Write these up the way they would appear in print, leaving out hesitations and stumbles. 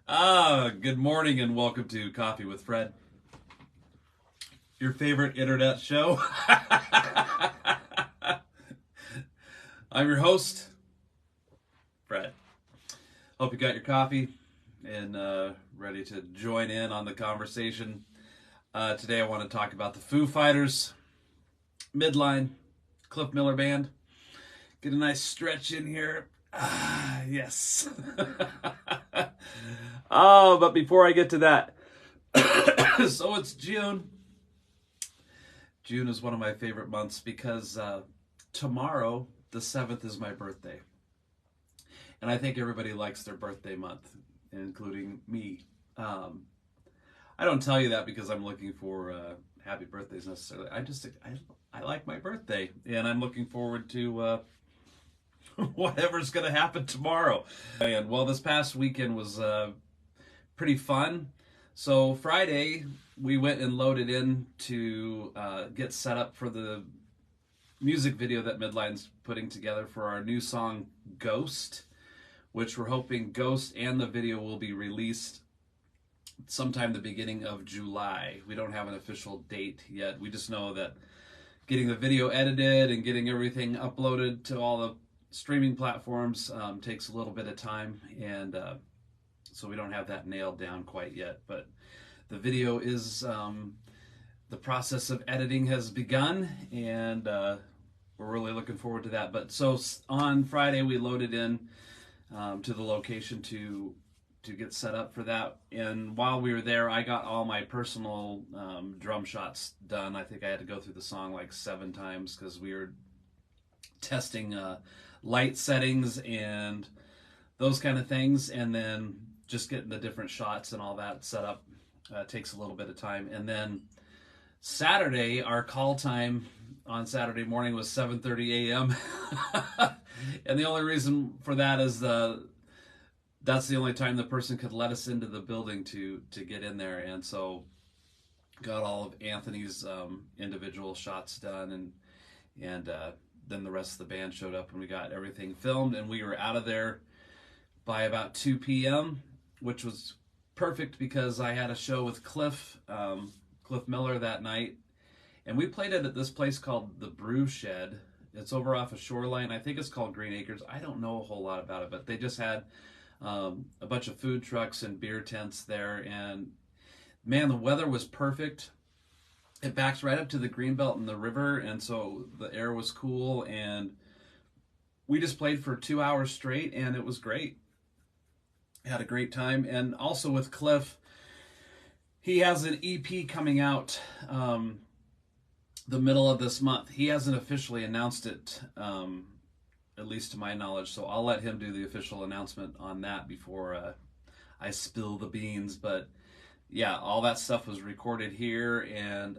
Good morning and welcome to Coffee with Fred, your favorite internet show. I'm your host, Fred. Hope you got your coffee and ready to join in on the conversation. Today I want to talk about the Foo Fighters, Midline, Cliff Miller Band. Get a nice stretch in here. Yes. Oh, but before I get to that, so it's June. June is one of my favorite months because tomorrow, the 7th, is my birthday. And I think everybody likes their birthday month, including me. I don't tell you that because I'm looking for happy birthdays necessarily. I like my birthday, and I'm looking forward to whatever's going to happen tomorrow. And well, this past weekend was pretty fun. So Friday, we went and loaded in to get set up for the music video that Midline's putting together for our new song, Ghost, which we're hoping Ghost and the video will be released sometime the beginning of July. We don't have an official date yet. We just know that getting the video edited and getting everything uploaded to all the streaming platforms takes a little bit of time, and so we don't have that nailed down quite yet. But the video is, the process of editing has begun, and we're really looking forward to that. But so on Friday, we loaded in to the location to get set up for that. And while we were there, I got all my personal drum shots done. I think I had to go through the song like 7 times because we were testing light settings and those kind of things, and then just getting the different shots and all that set up takes a little bit of time. And then Saturday, our call time on Saturday morning was 7:30 a.m. And the only reason for that is that's the only time the person could let us into the building to get in there. And so got all of Anthony's individual shots done, and then the rest of the band showed up and we got everything filmed, and we were out of there by about 2 p.m., which was perfect because I had a show with Cliff Miller that night, and we played it at this place called the Brew Shed. It's over off of Shoreline. I think it's called Green Acres. I don't know a whole lot about it, but they just had a bunch of food trucks and beer tents there, and man, the weather was perfect. It backs right up to the Greenbelt and the river, and so the air was cool, and we just played for 2 hours straight, and it was great. Had a great time. And also with Cliff, he has an EP coming out the middle of this month. He hasn't officially announced it, at least to my knowledge, so I'll let him do the official announcement on that before I spill the beans. But yeah, all that stuff was recorded here, and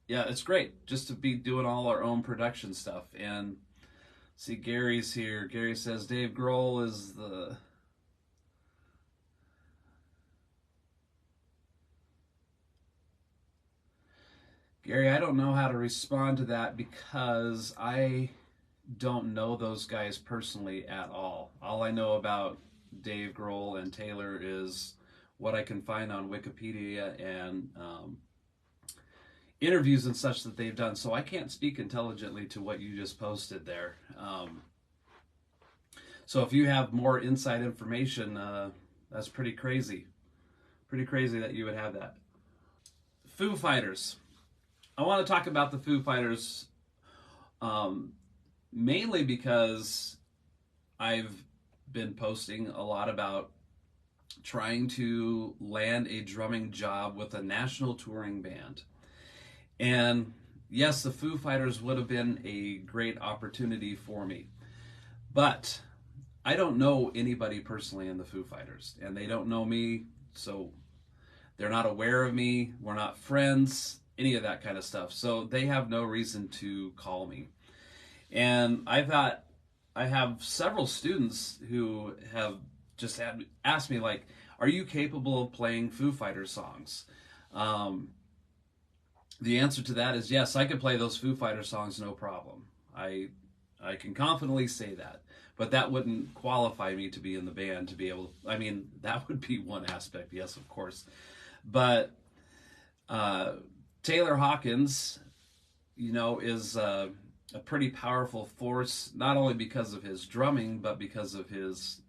yeah, it's great just to be doing all our own production stuff. And see, Gary's here. Gary says Dave Grohl is the... Gary, I don't know how to respond to that because I don't know those guys personally at all. All I know about Dave Grohl and Taylor is what I can find on Wikipedia and interviews and such that they've done. So I can't speak intelligently to what you just posted there. So if you have more inside information, that's pretty crazy. Pretty crazy that you would have that. Foo Fighters. I want to talk about the Foo Fighters mainly because I've been posting a lot about trying to land a drumming job with a national touring band. And yes, the Foo Fighters would have been a great opportunity for me. But I don't know anybody personally in the Foo Fighters, and they don't know me, so they're not aware of me. We're not friends, any of that kind of stuff. So they have no reason to call me. And I thought, I have several students who have just asked me, like, are you capable of playing Foo Fighters songs? The answer to that is yes, I can play those Foo Fighters songs no problem. I can confidently say that. but that wouldn't qualify me to be in the band to be able to, I mean, that would be one aspect, yes, of course. But Taylor Hawkins, is a pretty powerful force, not only because of his drumming, but because of his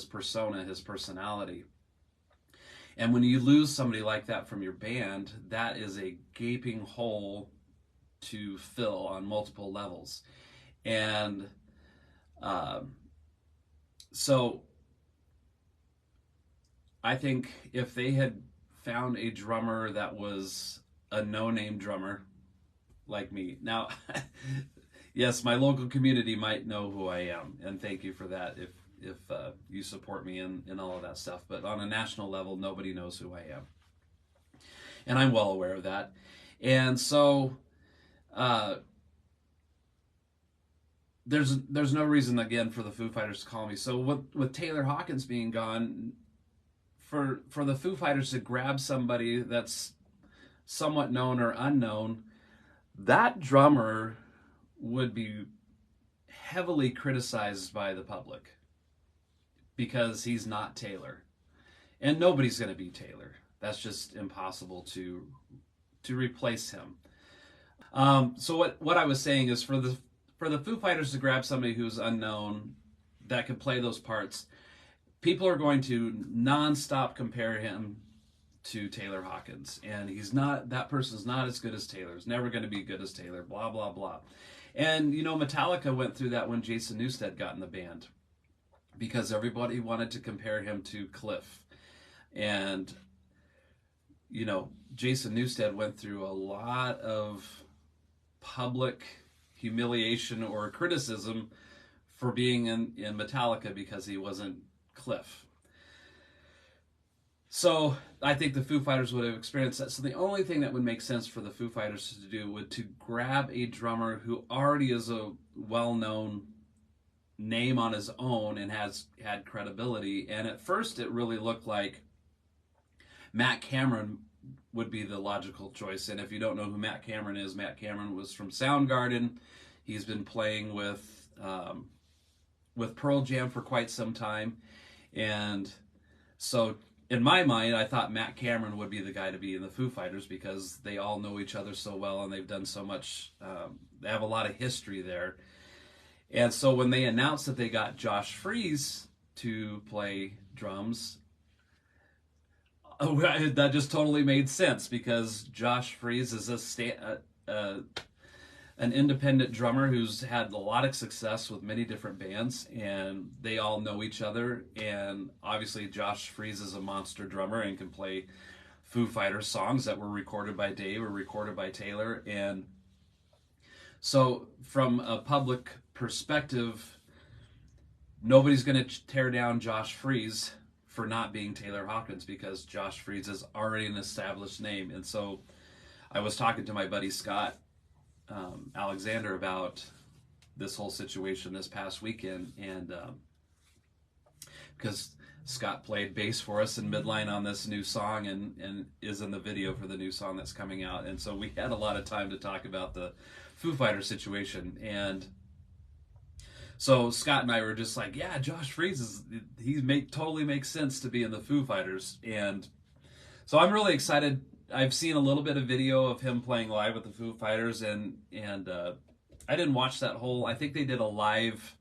persona, his personality. And when you lose somebody like that from your band, that is a gaping hole to fill on multiple levels. And so I think if they had found a drummer that was a no-name drummer like me. Now, yes, my local community might know who I am, and thank you for that if you support me in all of that stuff. But on a national level, nobody knows who I am. And I'm well aware of that. And so there's no reason, again, for the Foo Fighters to call me. So with Taylor Hawkins being gone, for the Foo Fighters to grab somebody that's somewhat known or unknown, that drummer would be heavily criticized by the public because he's not Taylor. And nobody's going to be Taylor. That's just impossible to replace him. So what I was saying is for the Foo Fighters to grab somebody who's unknown that can play those parts, people are going to nonstop compare him to Taylor Hawkins, and that person's not as good as Taylor. He's never going to be good as Taylor, blah, blah, blah. And, Metallica went through that when Jason Newsted got in the band, because everybody wanted to compare him to Cliff. And, Jason Newsted went through a lot of public humiliation or criticism for being in Metallica because he wasn't Cliff. So I think the Foo Fighters would have experienced that. So the only thing that would make sense for the Foo Fighters to do would to grab a drummer who already is a well-known name on his own and has had credibility. And at first it really looked like Matt Cameron would be the logical choice. And if you don't know who Matt Cameron is, Matt Cameron was from Soundgarden. He's been playing with Pearl Jam for quite some time. And so in my mind, I thought Matt Cameron would be the guy to be in the Foo Fighters because they all know each other so well and they've done so much. They have a lot of history there. And so when they announced that they got Josh Freese to play drums, that just totally made sense because Josh Freese is an independent drummer who's had a lot of success with many different bands, and they all know each other. And obviously Josh Freese is a monster drummer and can play Foo Fighters songs that were recorded by Dave or recorded by Taylor. And so from a public perspective, nobody's going to tear down Josh Freese for not being Taylor Hawkins because Josh Freese is already an established name. And so I was talking to my buddy Scott Alexander about this whole situation this past weekend, and because Scott played bass for us in Midline on this new song and is in the video for the new song that's coming out, and so we had a lot of time to talk about the Foo Fighters situation. And so Scott and I were just like, yeah, Josh Freese totally makes sense to be in the Foo Fighters. And so I'm really excited. I've seen a little bit of video of him playing live with the Foo Fighters, and I didn't watch that whole. I think they did a live.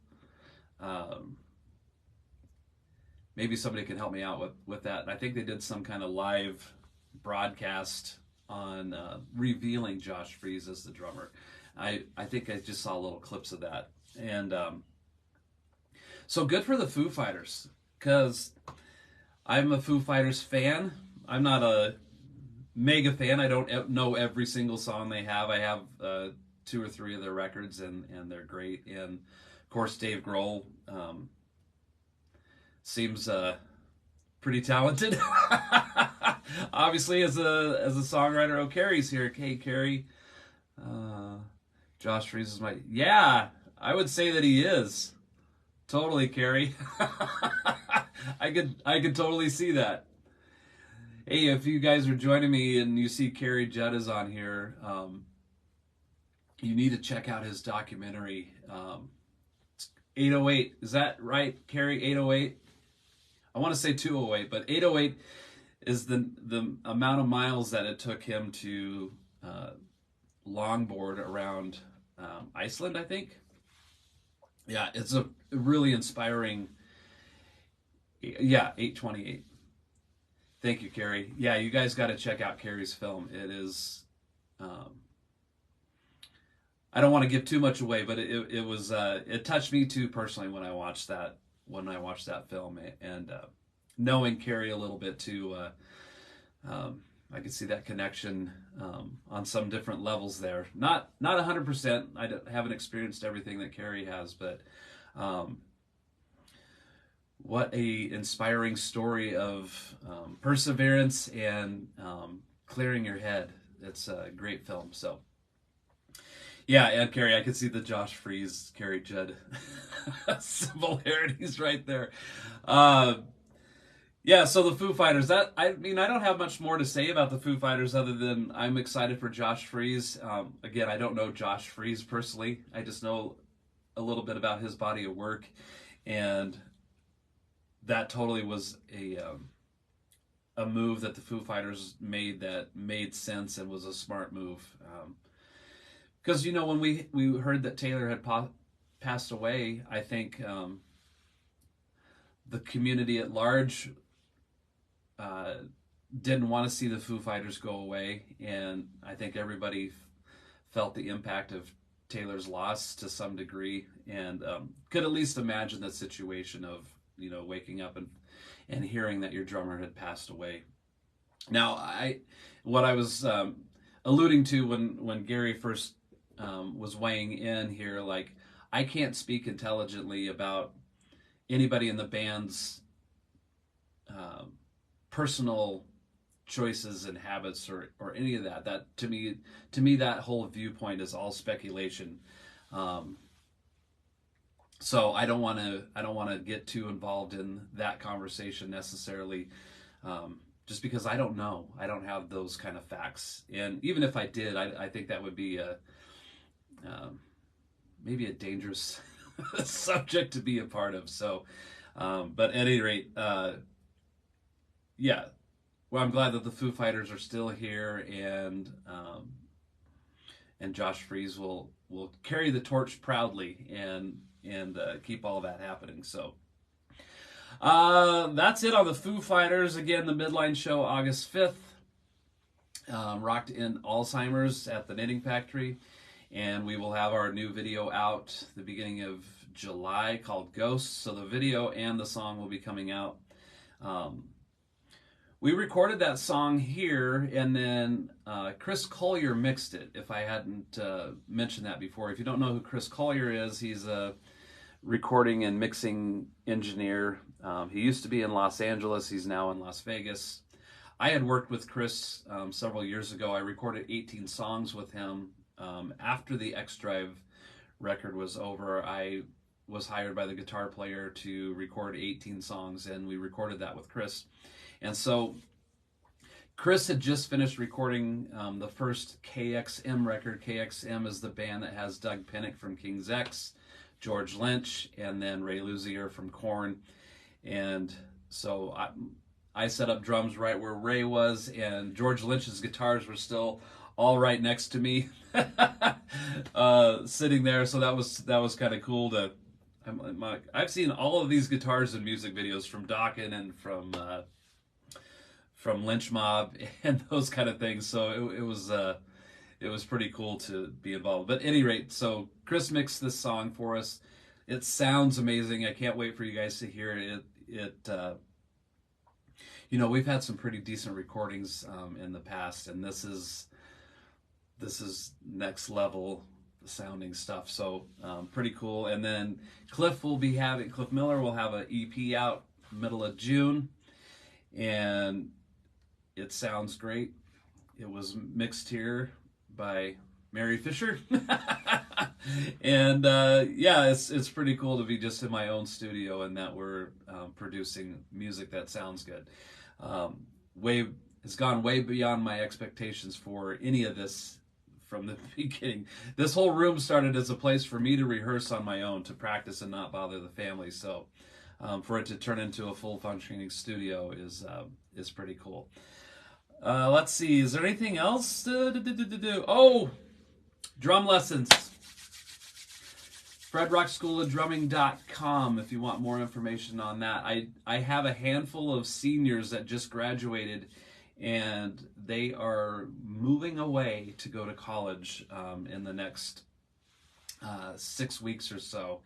Maybe somebody can help me out with that. I think they did some kind of live broadcast on revealing Josh Freese as the drummer. I think I just saw little clips of that, and so good for the Foo Fighters because I'm a Foo Fighters fan. I'm not a mega fan. I don't know every single song they have. I have 2 or 3 of their records, and they're great. And of course, Dave Grohl seems pretty talented. Obviously, as a songwriter. Oh, Carrie's here. Hey, Carrie. Josh Freese is yeah. I would say that he is. Totally, Carrie. I could totally see that. Hey, if you guys are joining me and you see Carrie Judd is on here, you need to check out his documentary. 808. Is that right, Carrie? 808? I want to say 208, but 808 is the amount of miles that it took him to longboard around Iceland, I think. Yeah, it's a really inspiring. Yeah, 828. Thank you, Carrie. Yeah, you guys got to check out Carrie's film. It is. I don't want to give too much away, but it was it touched me too personally when I watched that film, and knowing Carrie a little bit too, I could see that connection on some different levels there. Not 100%. Haven't experienced everything that Carrie has, but what a inspiring story of perseverance and clearing your head. It's a great film. So. Yeah, and Carrie, I could see the Josh Freese, Carrie Judd similarities right there. Yeah, so the Foo Fighters. I don't have much more to say about the Foo Fighters other than I'm excited for Josh Freese. Again, I don't know Josh Freese personally. I just know a little bit about his body of work, and that totally was a move that the Foo Fighters made that made sense and was a smart move. Because, when we heard that Taylor had passed away, I think the community at large didn't want to see the Foo Fighters go away. And I think everybody felt the impact of Taylor's loss to some degree, and could at least imagine the situation of, waking up and hearing that your drummer had passed away. Now, what I was alluding to when Gary first was weighing in here, like, I can't speak intelligently about anybody in the band's personal choices and habits or any of that. That to me that whole viewpoint is all speculation. So I don't want to get too involved in that conversation necessarily, just because I don't know. I don't have those kind of facts, and even if I did, I think that would be maybe a dangerous subject to be a part of. So, but at any rate, yeah. Well, I'm glad that the Foo Fighters are still here, and Josh Freese will carry the torch proudly and keep all that happening. So, that's it on the Foo Fighters. Again, the Midline show, August 5th. Rocked in Alzheimer's at the Knitting Factory. And we will have our new video out the beginning of July called Ghosts. So the video and the song will be coming out. We recorded that song here, and then Chris Collier mixed it, if I hadn't mentioned that before. If you don't know who Chris Collier is, he's a recording and mixing engineer. He used to be in Los Angeles. He's now in Las Vegas. I had worked with Chris several years ago. I recorded 18 songs with him. After the X Drive record was over, I was hired by the guitar player to record 18 songs, and we recorded that with Chris. And so Chris had just finished recording the first KXM record. KXM is the band that has Doug Pinnick from King's X, George Lynch, and then Ray Luzier from Korn. And so I set up drums right where Ray was, and George Lynch's guitars were still all right next to me, sitting there. So that was kind of cool to. I've seen all of these guitars in music videos from Dokken and from Lynch Mob and those kind of things. So it was pretty cool to be involved. But at any rate, so Chris mixed this song for us. It sounds amazing. I can't wait for you guys to hear it. We've had some pretty decent recordings in the past, and this is next level sounding stuff. So pretty cool. And then Cliff Miller will have an EP out middle of June, and it sounds great. It was mixed here by Mary Fisher. And it's pretty cool to be just in my own studio and that we're producing music that sounds good. It's gone way beyond my expectations for any of this from the beginning. This whole room started as a place for me to rehearse on my own, to practice and not bother the family. So for it to turn into a full functioning studio is pretty cool. Let's see, is there anything else to do? Oh, drum lessons. FredRockSchoolOfDrumming.com if you want more information on that. I have a handful of seniors that just graduated, and they are moving away to go to college in the next 6 weeks or so.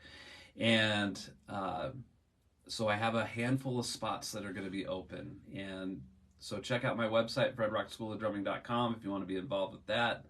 And so I have a handful of spots that are going to be open. And so check out my website, FredRockSchoolOfDrumming.com, if you want to be involved with that.